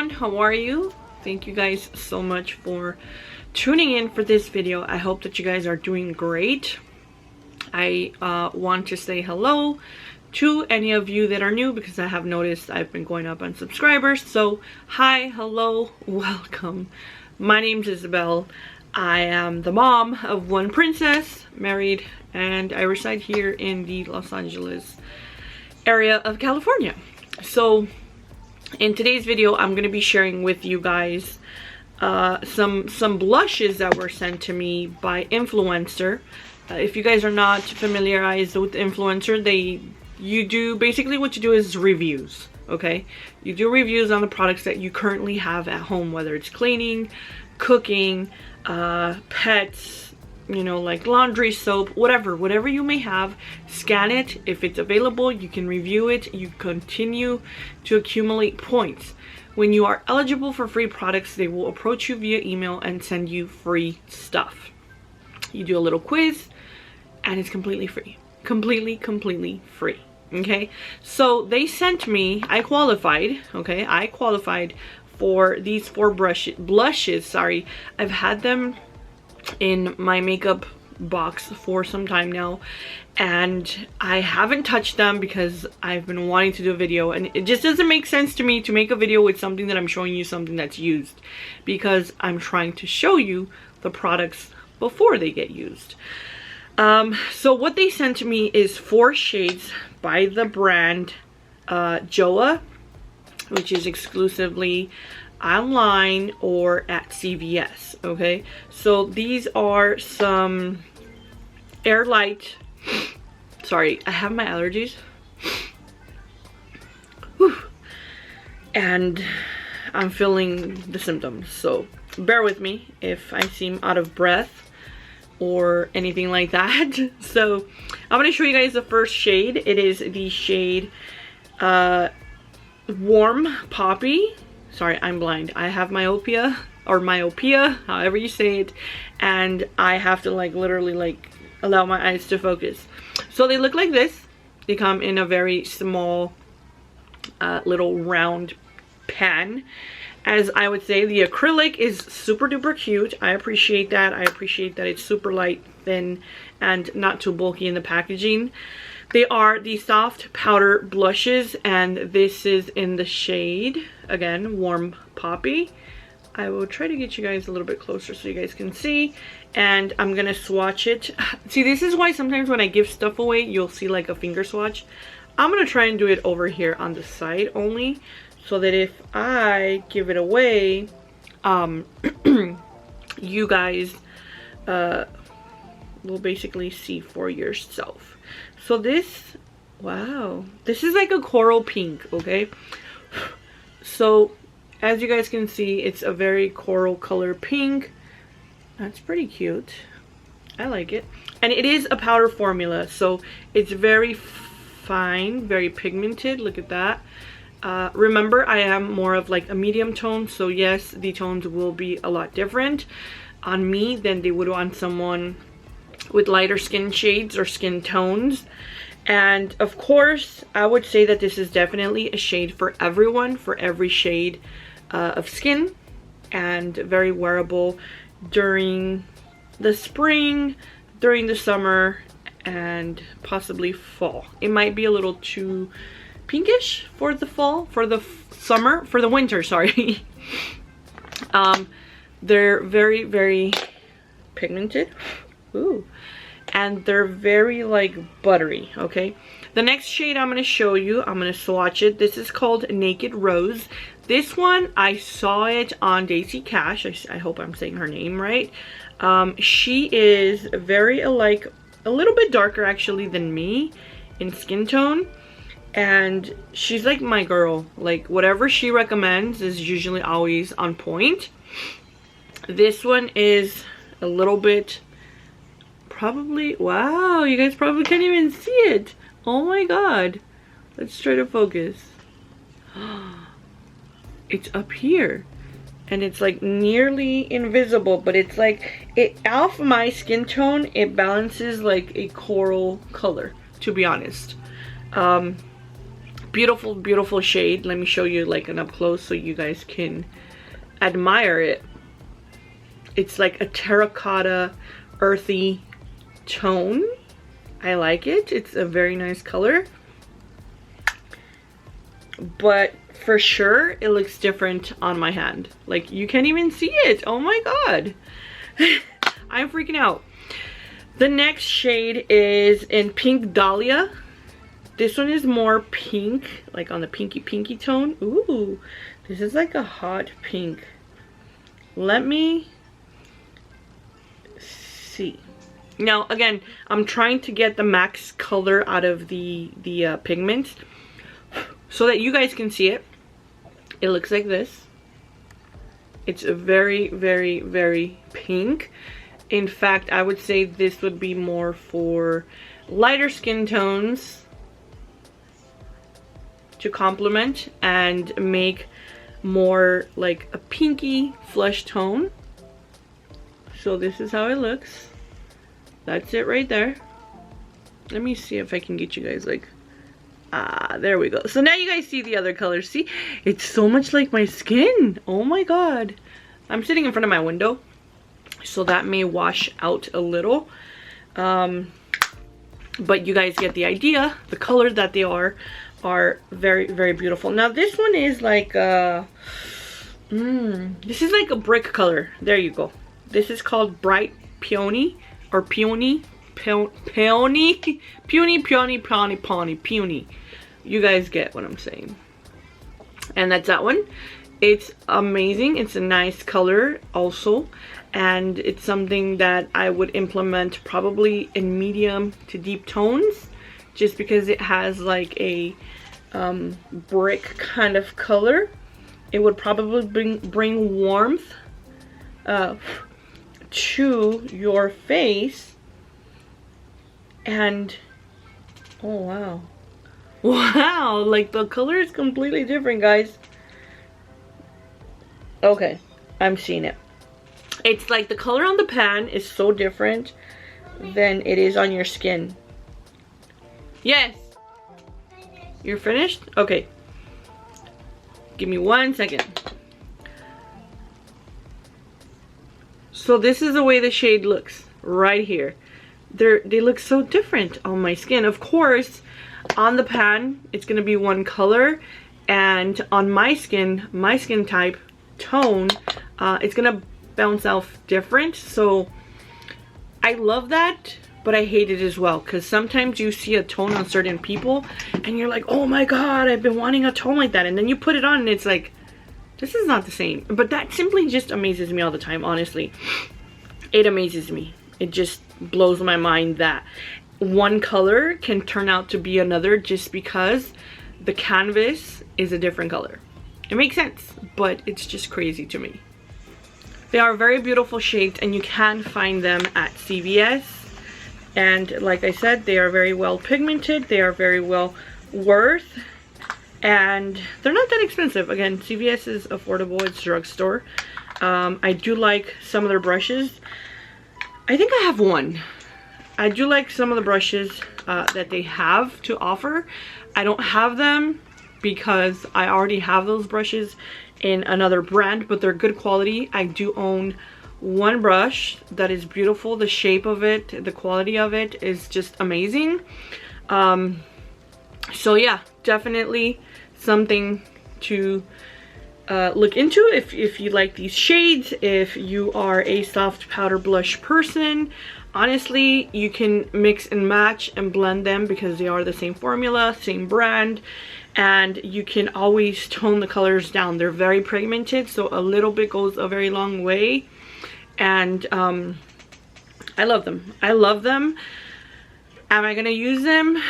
everyone, how are you? Thank you guys so much for tuning in for this video. I hope that you guys are doing great. I want to say hello to any of you that are new because I have noticed I've been going up on subscribers. So hi, hello, welcome. My name's Isabel. I am the mom of one princess, married, and I reside here in the Los Angeles area of California. So in today's video, I'm going to be sharing with you guys some blushes that were sent to me by influencer. If you guys are not familiarized with influencer, you do basically what you do is reviews. Okay, you do reviews on the products that you currently have at home, whether it's cleaning, cooking, pets, you know, like laundry, soap, whatever you may have. Scan it. If it's available, you can review it. You continue to accumulate points. When you are eligible for free products, they will approach you via email and send you free stuff. You do a little quiz and it's completely free. Completely free. Okay, so they sent me, I qualified for these 4 blushes. Sorry, I've had them in my makeup box for some time now and I haven't touched them because I've been wanting to do a video, and it just doesn't make sense to me to make a video with something that I'm showing you something that's used, because I'm trying to show you the products before they get used. So what they sent to me is 4 shades by the brand Joah, which is exclusively online or at CVS. Okay, so these are some airlight, sorry, I have my allergies. Whew. And I'm feeling the symptoms, so bear with me if I seem out of breath or anything like that. So I'm going to show you guys the first shade. It is the shade Warm Poppy. Sorry, I'm blind. I have myopia, however you say it, and I have to like literally like allow my eyes to focus. So they look like this. They come in a very small little round pan. As I would say, the acrylic is super duper cute. I appreciate that. I appreciate that it's super light, thin, and not too bulky in the packaging. They are the soft powder blushes, and this is in the shade, again, Warm Poppy. I will try to get you guys a little bit closer so you guys can see, and I'm gonna swatch it. See, this is why sometimes when I give stuff away, you'll see like a finger swatch. I'm gonna try and do it over here on the side only, so that if I give it away, you guys will basically see for yourself. So this, wow, this is like a coral pink, okay? So as you guys can see, it's a very coral color pink. That's pretty cute. I like it. And it is a powder formula, so it's very fine, very pigmented. Look at that. Remember, I am more of like a medium tone, so yes, the tones will be a lot different on me than they would on someone with lighter skin shades or skin tones. And of course, I would say that this is definitely a shade for everyone, for every shade of skin, and very wearable during the spring, during the summer, and possibly fall. It might be a little too pinkish for the fall, for the summer, for the winter, sorry. They're very pigmented. Ooh. And they're very like buttery. Okay, the next shade I'm going to show you, I'm going to swatch it. This is called Naked Rose. This one, I saw it on Daisy Cash. I hope I'm saying her name right. She is very like a little bit darker actually than me in skin tone, and she's like my girl. Like whatever she recommends is usually always on point. This one is a little bit, probably, wow, you guys probably can't even see it. Oh my god, let's try to focus. It's up here and it's like nearly invisible, but it's like, it off my skin tone, it balances like a coral color, to be honest. Beautiful, beautiful shade. Let me show you like an up close so you guys can admire it. It's like a terracotta, earthy tone. I like it. It's a very nice color. But for sure, it looks different on my hand. Like, you can't even see it. Oh my god. I'm freaking out. The next shade is in Pink Dahlia. This one is more pink, like on the pinky tone. Ooh, this is like a hot pink. Let me see. Now, again, I'm trying to get the max color out of the pigments so that you guys can see it. It looks like this. It's a very, very, very pink. In fact, I would say this would be more for lighter skin tones to complement and make more like a pinky flesh tone. So this is how it looks. That's it right there. Let me see if I can get you guys like, there we go. So now you guys see the other colors. See, it's so much like my skin. Oh my god. I'm sitting in front of my window, so that may wash out a little. But you guys get the idea. The colors that they are very, very beautiful. Now this one is like, this is like a brick color. There you go. This is called Bright Peony. Or peony. Peony. You guys get what I'm saying. And that's that one. It's amazing. It's a nice color also. And it's something that I would implement probably in medium to deep tones. Just because it has like a brick kind of color. It would probably bring warmth to your face. And oh wow, wow, like the color is completely different, guys. Okay, I'm seeing it. It's like the color on the pan is so different than it is on your skin. Yes, you're finished? Okay, give me 1 second. So this is the way the shade looks right here. They look so different on my skin. Of course, on the pan, it's gonna be one color, and on my skin type, tone, it's gonna bounce off different. So I love that, but I hate it as well, because sometimes you see a tone on certain people, and you're like, oh my god, I've been wanting a tone like that, and then you put it on, and it's like, this is not the same. But that simply just amazes me all the time, honestly. It amazes me. It just blows my mind that one color can turn out to be another just because the canvas is a different color. It makes sense, but it's just crazy to me. They are very beautiful shades, and you can find them at CVS. And like I said, they are very well pigmented. They are very well worth. And they're not that expensive. Again, CVS is affordable. It's a drugstore. I do like some of their brushes. I think I have one. I do like some of the brushes that they have to offer. I don't have them because I already have those brushes in another brand, but they're good quality. I do own one brush that is beautiful. The shape of it, the quality of it is just amazing. So yeah, definitely something to look into if you like these shades. If you are a soft powder blush person, honestly, you can mix and match and blend them because they are the same formula, same brand, and you can always tone the colors down. They're very pigmented, so a little bit goes a very long way. And I love them. I love them. Am I gonna use them?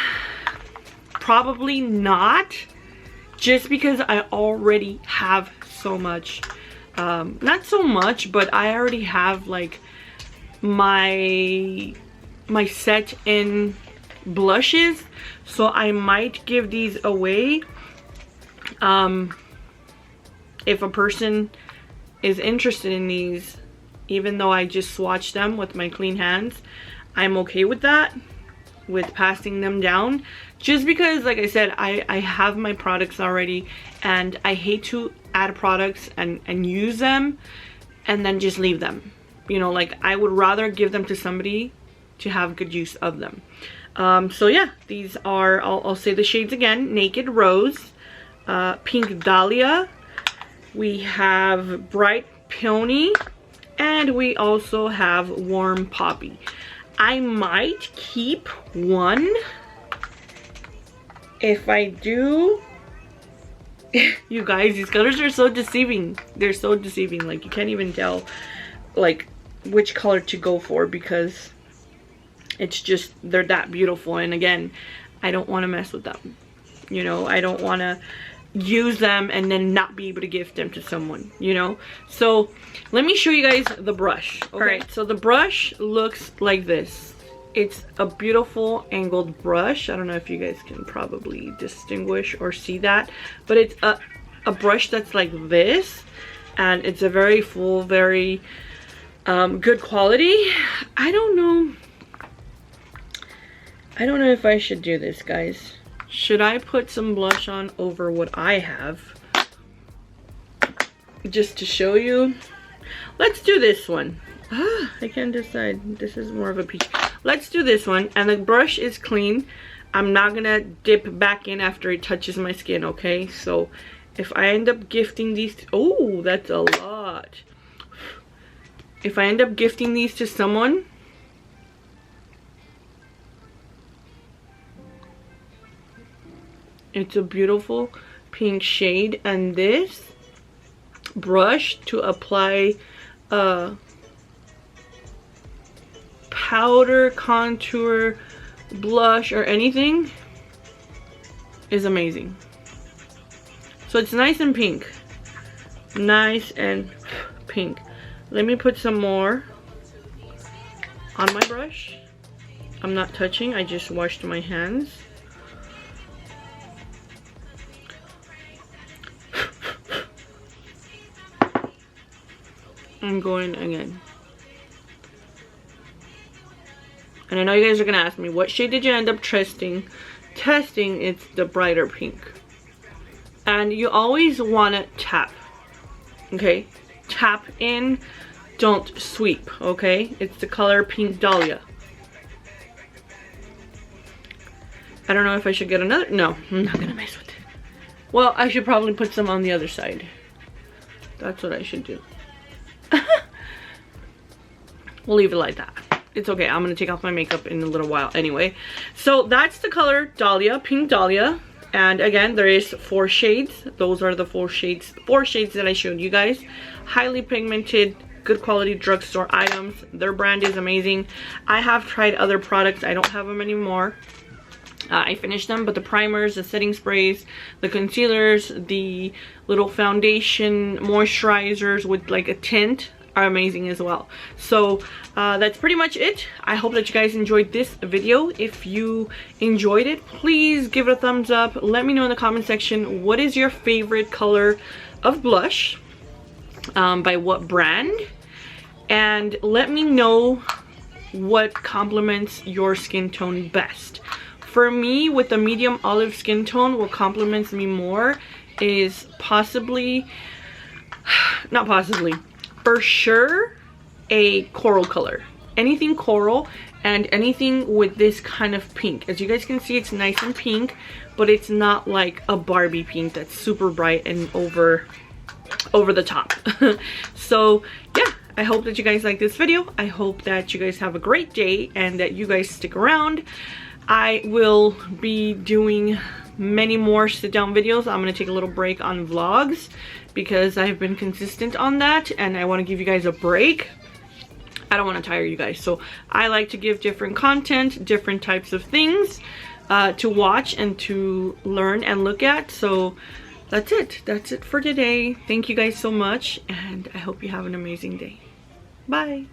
Probably not, just because I already have so much. Not so much, but I already have like my set in blushes, so I might give these away if a person is interested in these. Even though I just swatched them with my clean hands, I'm okay with that. with passing them down, just because, like I said, I have my products already, and I hate to add products and use them and then just leave them. You know, like, I would rather give them to somebody to have good use of them. So yeah, these are, I'll say the shades again: Naked Rose, Pink Dahlia, we have Bright Peony, and we also have Warm Poppy. I might keep one. If I do, you guys, these colors are so deceiving. They're so deceiving. Like, you can't even tell like which color to go for, because it's just, they're that beautiful. And again, I don't want to mess with them. You know, I don't want to use them and then not be able to gift them to someone, you know. So let me show you guys the brush. Okay. All right, so the brush looks like this. It's a beautiful angled brush. I don't know if you guys can probably distinguish or see that, but it's a brush that's like this, and it's a very full, very good quality. I don't know if I should do this, guys. Should I put some blush on over what I have, just to show you? Let's do this one. I can't decide. This is more of a peach. Let's do this one. And the brush is clean. I'm not gonna dip back in after it touches my skin, okay? So if I end up gifting these, oh, that's a lot. If I end up gifting these to someone, it's a beautiful pink shade, and this brush to apply powder, contour, blush, or anything is amazing. So it's nice and pink. Nice and pink. Let me put some more on my brush. I'm not touching, I just washed my hands. I'm going again. And I know you guys are gonna ask me, what shade did you end up testing? It's the brighter pink. And you always wanna tap, okay? Tap in, don't sweep, okay? It's the color Pink Dahlia. I don't know if I should get another, no, I'm not gonna mess with it. Well, I should probably put some on the other side. That's what I should do. We'll leave it like that. It's okay. I'm gonna take off my makeup in a little while anyway. So that's the color Dahlia, Pink Dahlia. And again, there is 4 shades. Those are the 4 shades that I showed you guys. Highly pigmented, good quality drugstore items. Their brand is amazing. I have tried other products. I don't have them anymore. I finished them, but the primers, the setting sprays, the concealers, the little foundation moisturizers with like a tint are amazing as well. So that's pretty much it. I hope that you guys enjoyed this video. If you enjoyed it, please give it a thumbs up. Let me know in the comment section, what is your favorite color of blush, by what brand, and let me know what complements your skin tone best. For me, with the medium olive skin tone, what complements me more is possibly, not possibly, for sure, a coral color. Anything coral and anything with this kind of pink. As you guys can see, it's nice and pink, but it's not like a Barbie pink that's super bright and over the top. So yeah, I hope that you guys like this video. I hope that you guys have a great day and that you guys stick around. I will be doing many more sit down videos. I'm gonna take a little break on vlogs because I've been consistent on that and I want to give you guys a break. I don't want to tire you guys, so I like to give different content, different types of things to watch and to learn and look at. So that's it for today. Thank you guys so much, and I hope you have an amazing day. Bye.